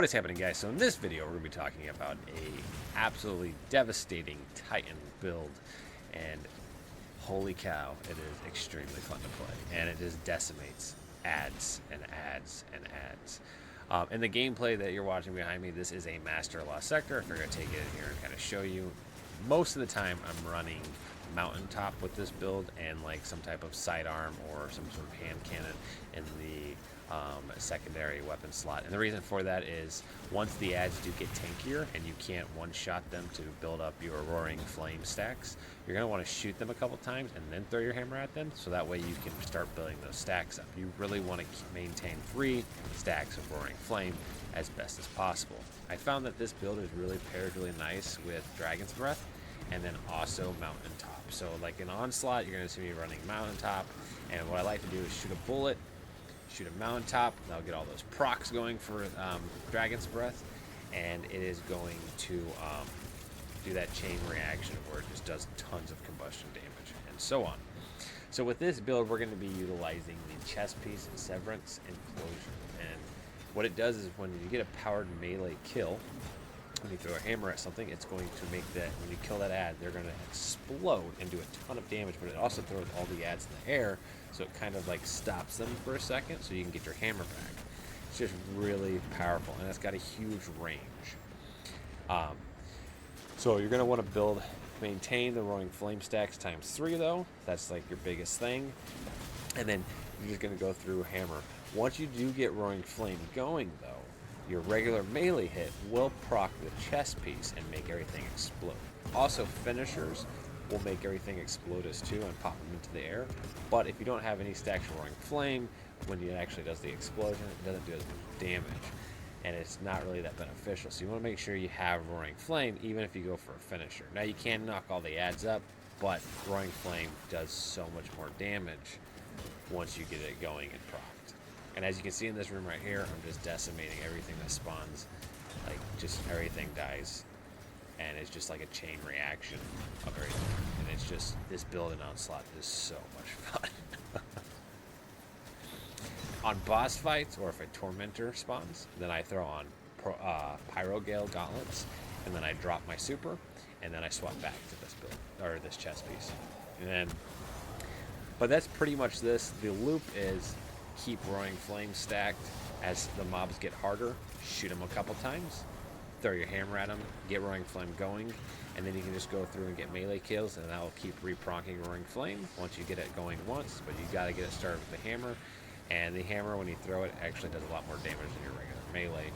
What is happening, guys? So in this video we're going to be talking about a absolutely devastating Titan build, and holy cow, it is extremely fun to play, and it just decimates ads and ads and ads. In the gameplay that you're watching behind me, this is a Master Lost Sector. If we're going to take it in here and kind of show you, most of the time I'm running mountaintop with this build and like some type of sidearm or some sort of hand cannon in the secondary weapon slot. And the reason for that is once the ads do get tankier and you can't one-shot them to build up your roaring flame stacks, you're going to want to shoot them a couple times and then throw your hammer at them, so that way you can start building those stacks up. You really want to maintain 3 stacks of roaring flame as best as possible. I found that this build is really paired really nice with Dragon's Breath and then also mountaintop. So like in onslaught, you're going to see me running mountaintop, and what I like to do is shoot a bullet, shoot a mountaintop, that'll get all those procs going for Dragon's Breath, and it is going to do that chain reaction where it just does tons of combustion damage and so on. So with this build, we're going to be utilizing the chest piece and Severance Enclosure, and what it does is when you get a powered melee kill, when you throw a hammer at something, it's going to make that, when you kill that ad, they're going to explode and do a ton of damage, but it also throws all the ads in the air, so it kind of like stops them for a second so you can get your hammer back. It's just really powerful, and it's got a huge range. So you're going to want to maintain the roaring flame stacks times 3 though. That's like your biggest thing. And then you're just going to go through hammer. Once you do get roaring flame going though, your regular melee hit will proc the chest piece and make everything explode. Also, finishers will make everything explode as too and pop them into the air. But if you don't have any stacks of roaring flame, when it actually does the explosion, it doesn't do as much damage, and it's not really that beneficial. So you want to make sure you have roaring flame even if you go for a finisher. Now you can knock all the ads up, but roaring flame does so much more damage once you get it going and procced. And as you can see in this room right here, I'm just decimating everything that spawns. Like, just everything dies. And it's just like a chain reaction of everything. And it's just, this build in onslaught is so much fun. On boss fights, or if a tormentor spawns, then I throw on Pyro Gale gauntlets, and then I drop my super, and then I swap back to this build, or this chest piece. And then, but that's pretty much this. The loop is keep roaring flame stacked. As the mobs get harder, shoot them a couple times, throw your hammer at them, get roaring flame going, and then you can just go through and get melee kills, and that will keep reproccing roaring flame once you get it going once. But you got to get it started with the hammer, and the hammer, when you throw it, actually does a lot more damage than your regular melee.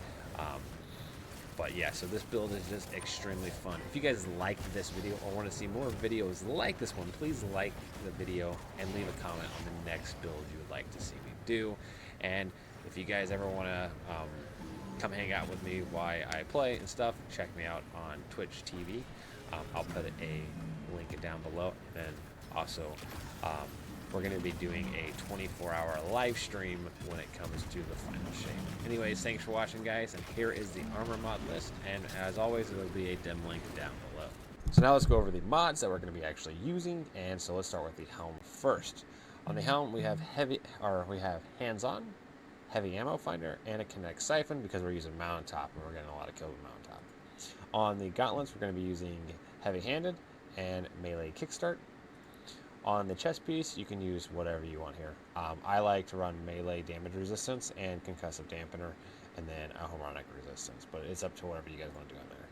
But yeah, so this build is just extremely fun. If you guys liked this video or want to see more videos like this one, please like the video and leave a comment on the next build you would like to see me do. And if you guys ever want to come hang out with me while I play and stuff, check me out on Twitch TV. I'll put a link down below. And then also, we're going to be doing a 24-hour live stream when it comes to the final shape. Anyways, thanks for watching, guys, and here is the armor mod list, and as always, there will be a dim link down below. So now let's go over the mods that we're going to be actually using, and so let's start with the helm first. On the helm, we have hands-on, heavy ammo finder, and a kinetic siphon because we're using mountaintop, and we're getting a lot of kills with mountaintop. On the gauntlets, we're going to be using heavy-handed and melee kickstart. On the chest piece, you can use whatever you want here. I like to run melee damage resistance and concussive dampener, and then a harmonic resistance, but it's up to whatever you guys want to do on there.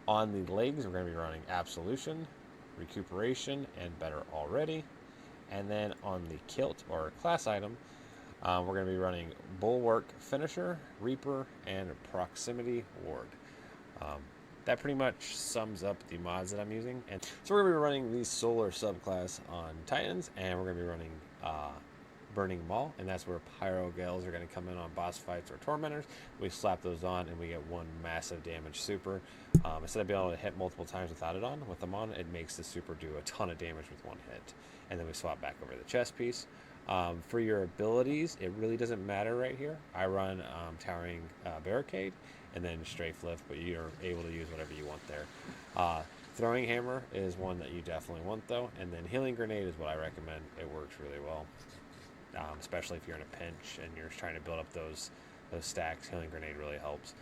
On the legs, we're going to be running absolution, recuperation, and better already. And then on the kilt or class item, we're going to be running bulwark finisher, reaper, and proximity ward. That pretty much sums up the mods that I'm using. And so we're going to be running the solar subclass on Titans, and we're going to be running Burning Maul, and that's where Pyro Gales are going to come in on boss fights or tormentors. We slap those on, and we get one massive damage super. Instead of being able to hit multiple times without it on, with them on, it makes the super do a ton of damage with one hit. And then we swap back over the chest piece. For your abilities, it really doesn't matter right here. I run Towering Barricade and then Strafe Lift, but you're able to use whatever you want there. Throwing Hammer is one that you definitely want though, and then Healing Grenade is what I recommend. It works really well, especially if you're in a pinch and you're trying to build up those those stacks. Healing Grenade really helps.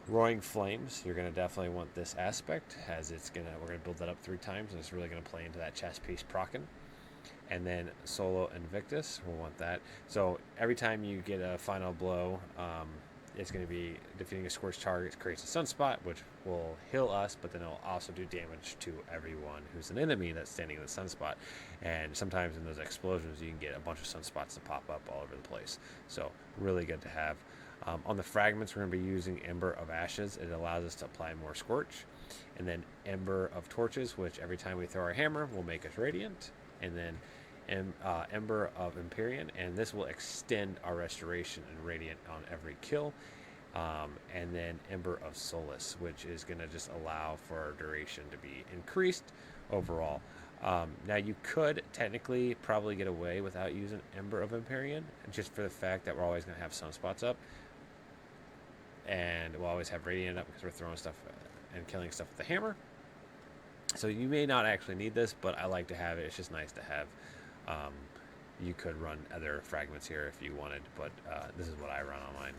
Roaring Flames, you're going to definitely want this aspect, as we're going to build that up 3 times, and it's really going to play into that chest piece proccing. And then Solo Invictus, we'll want that. So every time you get a final blow, it's going to be defeating a scorched target, creates a sunspot, which will heal us, but then it'll also do damage to everyone who's an enemy that's standing in the sunspot. And sometimes in those explosions, you can get a bunch of sunspots to pop up all over the place. So really good to have. On the fragments, we're going to be using Ember of Ashes. It allows us to apply more Scorch. And then Ember of Torches, which every time we throw our hammer will make us radiant. And then Ember of Empyrean, and this will extend our restoration and radiant on every kill. And then Ember of Solace, which is going to just allow for our duration to be increased overall. Now you could technically probably get away without using Ember of Empyrean, just for the fact that we're always going to have sunspots up, and we'll always have radiant up because we're throwing stuff and killing stuff with the hammer. So you may not actually need this, but I like to have it. It's just nice to have. You could run other fragments here if you wanted, but this is what I run on mine.